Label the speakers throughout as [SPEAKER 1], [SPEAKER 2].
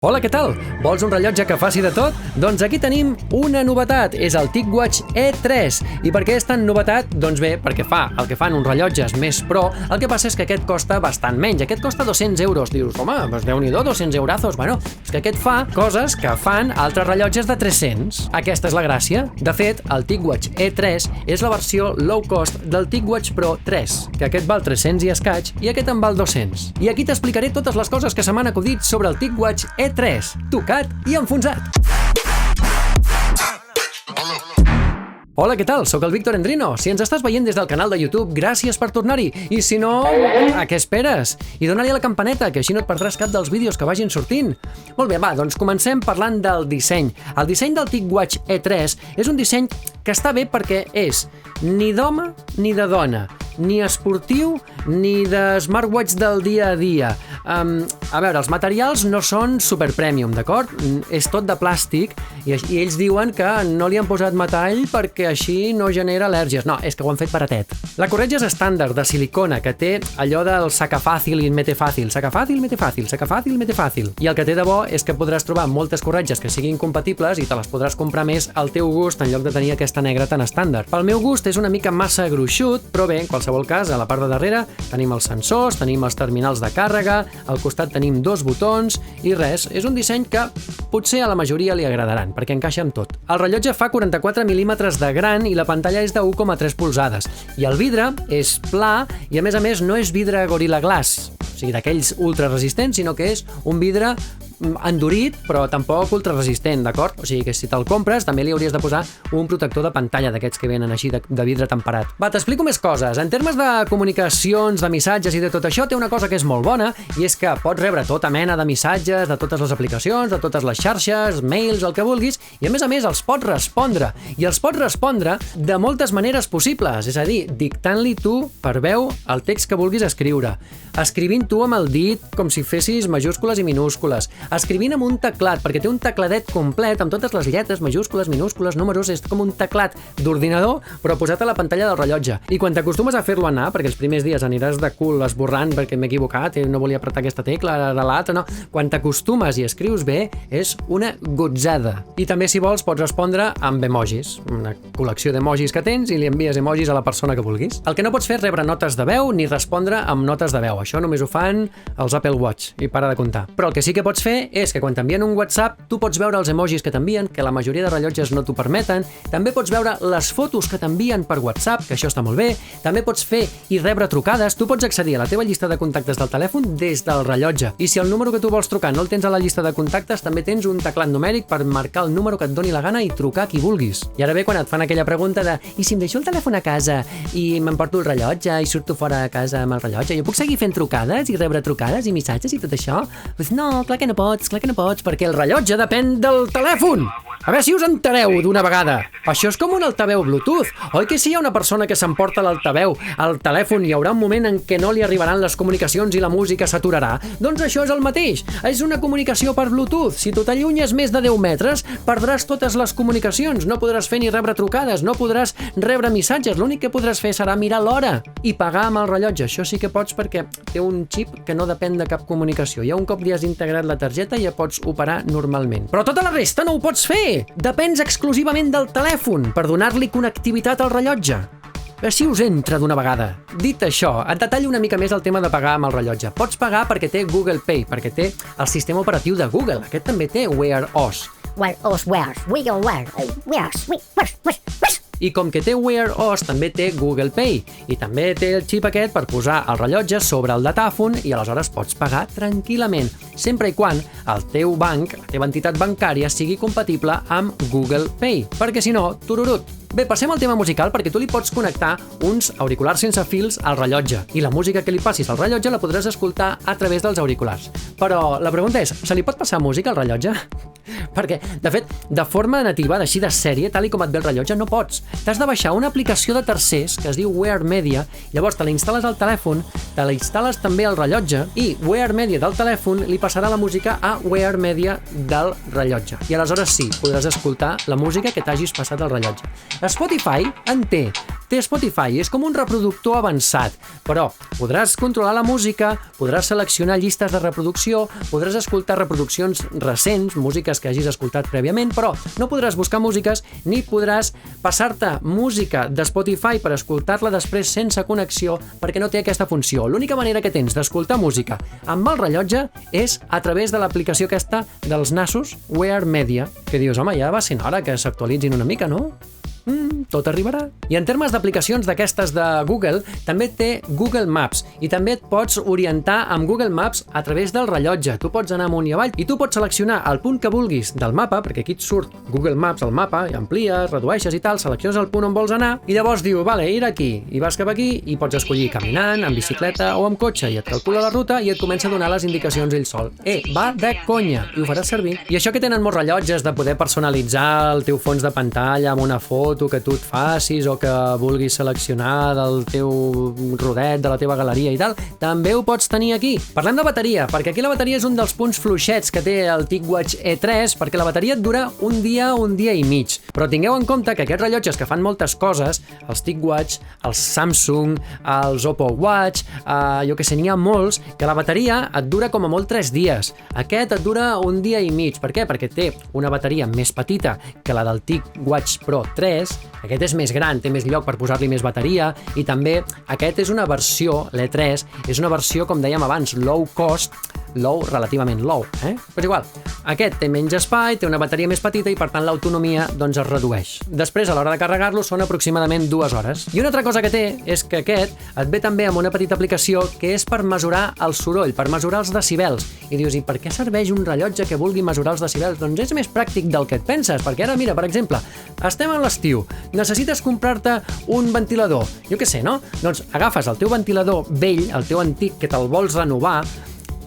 [SPEAKER 1] Hola, què tal? Vols un rellotge que faci de tot? Doncs aquí tenim una novetat, és el TicWatch E3. I per què és tan novetat? Doncs bé, perquè fa el que fan uns rellotges més pro, el que passa és que aquest costa bastant menys, aquest costa 200 euros. Dius, home, doncs Déu-n'hi-do, 200 eurazos. Bueno, és que aquest fa coses que fan altres rellotges de 300. Aquesta és la gràcia. De fet, el TicWatch E3 és la versió low cost del TicWatch Pro 3, que aquest val 300 i escaig i aquest en val 200. I aquí t'explicaré totes les coses que se m'han acudit sobre el TicWatch E3, tocat i enfonsat. Hola, què tal? Soc el Víctor Endrino. Si ens estàs veient des del canal de YouTube, gràcies per tornar-hi. I si no, a què esperes? I dona-li a la campaneta, que així no et perdràs cap dels vídeos que vagin sortint. Molt bé, va, doncs comencem parlant del disseny. El disseny del TicWatch E3 és un disseny que està bé perquè és ni d'home ni de dona, ni esportiu ni de smartwatch del dia a dia. A veure, els materials no són super premium, d'acord? És tot de plàstic i ells diuen que no li han posat metall perquè així no genera al·lèrgies. No, és que ho han fet baratet. La corretja és estàndard de silicona, que té allò del saca fàcil i mete fàcil. Saca fàcil, mete fàcil, saca fàcil, mete fàcil. I el que té de bo és que podràs trobar moltes corretges que siguin compatibles i te les podràs comprar més al teu gust en lloc de tenir aquesta negra tan estàndard. Pel meu gust és una mica massa gruixut, però bé, en qualsevol cas, a la part de darrere tenim els sensors, tenim els terminals de càrrega, al costat tenim dos botons i res, és un disseny que potser a la majoria li agradaran, perquè encaixa amb tot. El rellotge fa 44 mil·límetres de gran i la pantalla és de 1,3 polzades. I el vidre és pla i a més no és vidre Gorilla Glass, o sigui, d'aquells ultra resistents, sinó que és un vidre endurit, però tampoc ultra resistent, d'acord? O sigui que si te'l compres també li hauries de posar un protector de pantalla d'aquests que venen així de vidre temperat. Va, t'explico més coses. En termes de comunicacions, de missatges i de tot això, té una cosa que és molt bona i és que pots rebre tota mena de missatges de totes les aplicacions, de totes les xarxes, mails, el que vulguis, i a més els pots respondre. I els pots respondre de moltes maneres possibles, és a dir, dictant-li tu per veu el text que vulguis escriure, escrivint tu amb el dit com si fessis majúscules i minúscules, escrivint amb un teclat, perquè té un tecladet complet amb totes les lletres, majúscules, minúscules, números, és com un teclat d'ordinador, però posat a la pantalla del rellotge. I quan t'acostumes a fer-lo anar, perquè els primers dies aniràs de cul esborrant perquè m'he equivocat, no volia apretar aquesta tecla, de l'altra, no. Quan t'acostumes i escrius bé, és una gotzada. I també, si vols, pots respondre amb emojis, una col·lecció d'emojis que tens i li envies emojis a la persona que vulguis. El que no pots fer és rebre notes de veu ni respondre amb notes de veu. Això només ho fan els Apple Watch i para de comptar. Però el que sí que pots fer és que quan t'envien un WhatsApp tu pots veure els emojis que t'envien, que la majoria de rellotges no t'ho permeten, també pots veure les fotos que t'envien per WhatsApp, que això està molt bé, també pots fer i rebre trucades, tu pots accedir a la teva llista de contactes del telèfon des del rellotge, i si el número que tu vols trucar no el tens a la llista de contactes, també tens un teclat numèric per marcar el número que et doni la gana i trucar a qui vulguis. I ara bé, quan et fan aquella pregunta de i si em deixo el telèfon a casa i m'emporto el rellotge i surto fora a casa amb el rellotge, jo puc seguir fent trucades i rebre trucades i missatges i tot això? Doncs no, clar que no pots, perquè el rellotge depèn del telèfon. A veure si us entereu d'una vegada. Això és com un altaveu Bluetooth. Oi que si hi ha una persona que s'emporta l'altaveu al telèfon hi haurà un moment en què no li arribaran les comunicacions i la música s'aturarà? Doncs això és el mateix. És una comunicació per Bluetooth. Si tu t'allunyes més de 10 metres, perdràs totes les comunicacions. No podràs fer ni rebre trucades, no podràs rebre missatges. L'únic que podràs fer serà mirar l'hora i pagar amb el rellotge. Això sí que pots perquè té un xip que no depèn de cap comunicació. Ja un cop li has integrat la targeta ja pots operar normalment. Però tota la resta no ho pots fer! Depens exclusivament del telèfon per donar-li connectivitat al rellotge. Així us entra d'una vegada. Dit això, et detallo una mica més el tema de pagar amb el rellotge. Pots pagar perquè té Google Pay, perquè té el sistema operatiu de Google. Aquest també té Wear OS.
[SPEAKER 2] Wear OS,
[SPEAKER 1] I com que té Wear OS, també té Google Pay. I també té el xip aquest per posar el rellotge sobre el datàfon i aleshores pots pagar tranquil·lament, sempre i quan el teu banc, la teva entitat bancària, sigui compatible amb Google Pay. Perquè si no, tururut. Bé, passem al tema musical perquè tu li pots connectar uns auriculars sense fils al rellotge i la música que li passis al rellotge la podràs escoltar a través dels auriculars. Però la pregunta és, se li pot passar música al rellotge? Perquè, de fet, de forma nativa, d'així de sèrie, tal i com et ve el rellotge, no pots. T'has de baixar una aplicació de tercers que es diu Wear Media, llavors te la instal·les al telèfon, te la instal·les també al rellotge i Wear Media del telèfon li passarà la música a Wear Media del rellotge. I aleshores sí, podràs escoltar la música que t'hagis passat al rellotge. Spotify en té, té Spotify, és com un reproductor avançat, però podràs controlar la música, podràs seleccionar llistes de reproducció, podràs escoltar reproduccions recents, músiques que hagis escoltat prèviament, però no podràs buscar músiques ni podràs passar-te música de Spotify per escoltar-la després sense connexió perquè no té aquesta funció. L'única manera que tens d'escoltar música amb el rellotge és a través de l'aplicació aquesta dels nassos Wear Media, que dius, home, ja va sent hora que s'actualitzin una mica, no? Tot arribarà. I en termes d'aplicacions d'aquestes de Google, també té Google Maps i també et pots orientar amb Google Maps a través del rellotge. Tu pots anar amunt i avall i tu pots seleccionar el punt que vulguis del mapa, perquè aquí et surt Google Maps al mapa, i amplies, redueixes i tal, selecciones el punt on vols anar i llavors diu, vale, ir aquí, i vas cap aquí i pots escollir caminant, en bicicleta o amb cotxe i et calcula la ruta i et comença a donar les indicacions ell sol. Va de conya i ho faràs servir. I això que tenen molts rellotges de poder personalitzar el teu fons de pantalla amb una foto que tu et facis o que vulguis seleccionar del teu rodet, de la teva galeria i tal, també ho pots tenir aquí. Parlem de bateria, perquè aquí la bateria és un dels punts fluixets que té el TicWatch E3, perquè la bateria et dura un dia i mig. Però tingueu en compte que aquests rellotges que fan moltes coses, els TicWatch, els Samsung, els Oppo Watch, jo que sé, n'hi ha molts, que la bateria et dura com a molt 3 dies. Aquest et dura un dia i mig. Per què? Perquè té una bateria més petita que la del TicWatch Pro 3, aquest és més gran, té més lloc per posar-li més bateria i també aquest és una versió, l'E3, és una versió, com dèiem abans, low cost, low, relativament low, Però és igual, aquest té menys espai, té una bateria més petita i per tant l'autonomia doncs es redueix. Després, a l'hora de carregar-lo, són aproximadament 2 hores. I una altra cosa que té és que aquest et ve també amb una petita aplicació que és per mesurar el soroll, per mesurar els decibels. I dius, i per què serveix un rellotge que vulgui mesurar els decibels? Doncs és més pràctic del que et penses, perquè ara, mira, per exemple, estem a l'estiu, necessites comprar-te un ventilador, jo què sé, no? Doncs agafes el teu ventilador vell, el teu antic, que te'l vols renovar,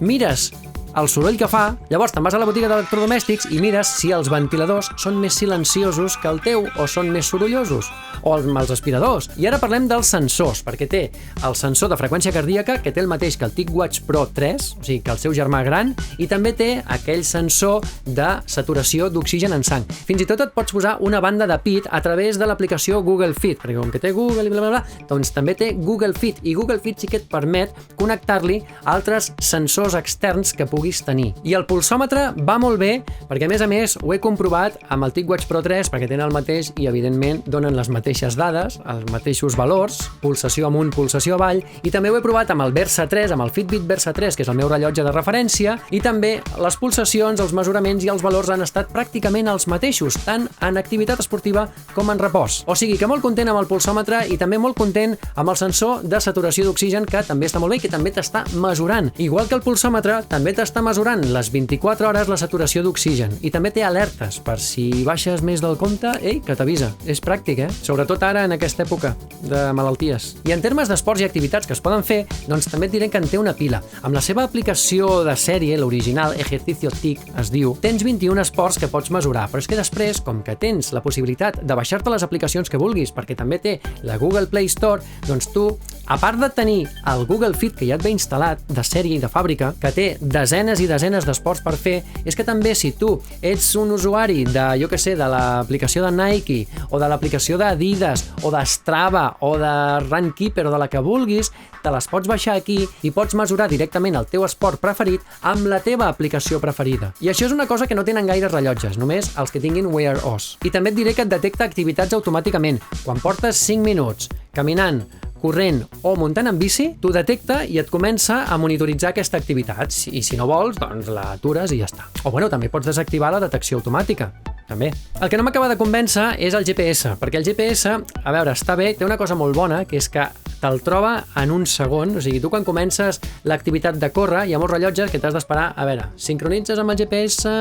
[SPEAKER 1] mires el soroll que fa, llavors te'n vas a la botiga d'electrodomèstics i mires si els ventiladors són més silenciosos que el teu o són més sorollosos, o amb els aspiradors. I ara parlem dels sensors, perquè té el sensor de freqüència cardíaca, que té el mateix que el TicWatch Pro 3, o sigui, que el seu germà gran, i també té aquell sensor de saturació d'oxigen en sang. Fins i tot et pots posar una banda de pit a través de l'aplicació Google Fit, perquè com que té Google i blablabla, doncs també té Google Fit, i Google Fit sí que et permet connectar-li altres sensors externs que puguis tenir. I el pulsòmetre va molt bé, perquè a més ho he comprovat amb el TicWatch Pro 3, perquè tenen el mateix i evidentment donen les mateixes dades, els mateixos valors, pulsació amunt, pulsació avall, i també ho he provat amb el Versa 3, amb el Fitbit Versa 3, que és el meu rellotge de referència, i també les pulsacions, els mesuraments i els valors han estat pràcticament els mateixos, tant en activitat esportiva com en repòs. O sigui que molt content amb el pulsòmetre i també molt content amb el sensor de saturació d'oxigen, que també està molt bé i que també t'està mesurant. Igual que el pulsòmetre, també t'està mesurant les 24 hores la saturació d'oxigen i també té alertes per si baixes més del compte, que t'avisa. És pràctic, Sobretot ara en aquesta època de malalties. I en termes d'esports i activitats que es poden fer, doncs també et diré que en té una pila. Amb la seva aplicació de sèrie, l'original Ejercicio Tic es diu, tens 21 esports que pots mesurar, però és que després, com que tens la possibilitat de baixar-te les aplicacions que vulguis, perquè també té la Google Play Store, doncs tu, a part de tenir el Google Fit que ja et ve instal·lat de sèrie i de fàbrica, que té desenes i desenes d'esports per fer, és que també si tu ets un usuari de, jo que sé, de l'aplicació de Nike o de l'aplicació d'Adidas o d'Strava o de Runkeeper o de la que vulguis, te les pots baixar aquí i pots mesurar directament el teu esport preferit amb la teva aplicació preferida. I això és una cosa que no tenen gaires rellotges, només els que tinguin Wear OS. I també et diré que et detecta activitats automàticament. Quan portes 5 minuts caminant, corrent o muntant en bici, t'ho detecta i et comença a monitoritzar aquesta activitat. I si no vols, doncs l'atures i ja està. O bueno, també pots desactivar la detecció automàtica. També. El que no m'acaba de convèncer és el GPS, perquè el GPS, a veure, està bé, té una cosa molt bona, que és que te'l troba en un segon, o sigui, tu quan comences l'activitat de córrer, hi ha molts rellotges que t'has d'esperar, a veure, sincronitzes amb el GPS,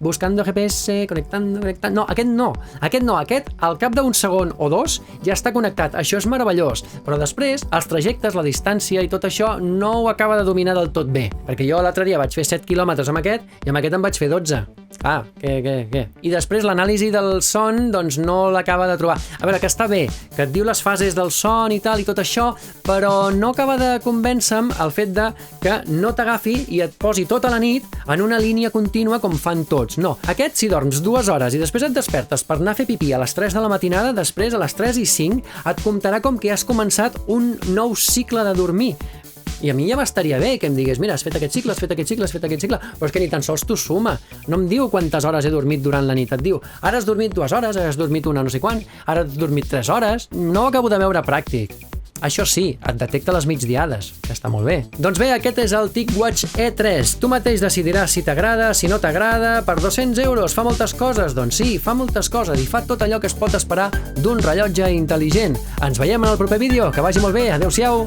[SPEAKER 1] buscando GPS, connectando, no, aquest al cap d'un segon o dos ja està connectat, això és meravellós, però després els trajectes, la distància i tot això no ho acaba de dominar del tot bé, perquè jo l'altre dia vaig fer 7 quilòmetres amb aquest i amb aquest en vaig fer 12, Què? I després l'anàlisi del son, doncs no l'acaba de trobar. A veure, que està bé, que et diu les fases del son i tal i tot això, però no acaba de convèncer-me el fet de que no t'agafi i et posi tota la nit en una línia contínua com fan tots. No, aquest, si dorms 2 hores i després et despertes per anar a fer pipí a les 3 de la matinada, després a les 3 i 5 et comptarà com que has començat un nou cicle de dormir. I a mi ja m'estaria bé que em digués, mira, has fet aquest cicle, però és que ni tan sols t'ho suma. No em diu quantes hores he dormit durant la nit, et diu, ara has dormit 2 hores, ara has dormit una no sé quant, ara has dormit 3 hores, no ho acabo de veure pràctic. Això sí, et detecta les migdiades, que està molt bé. Doncs bé, aquest és el TicWatch E3. Tu mateix decidiràs si t'agrada, si no t'agrada, per 200 euros, fa moltes coses? Doncs sí, fa moltes coses i fa tot allò que es pot esperar d'un rellotge intel·ligent. Ens veiem en el proper vídeo, que vagi molt bé, adeu-siau!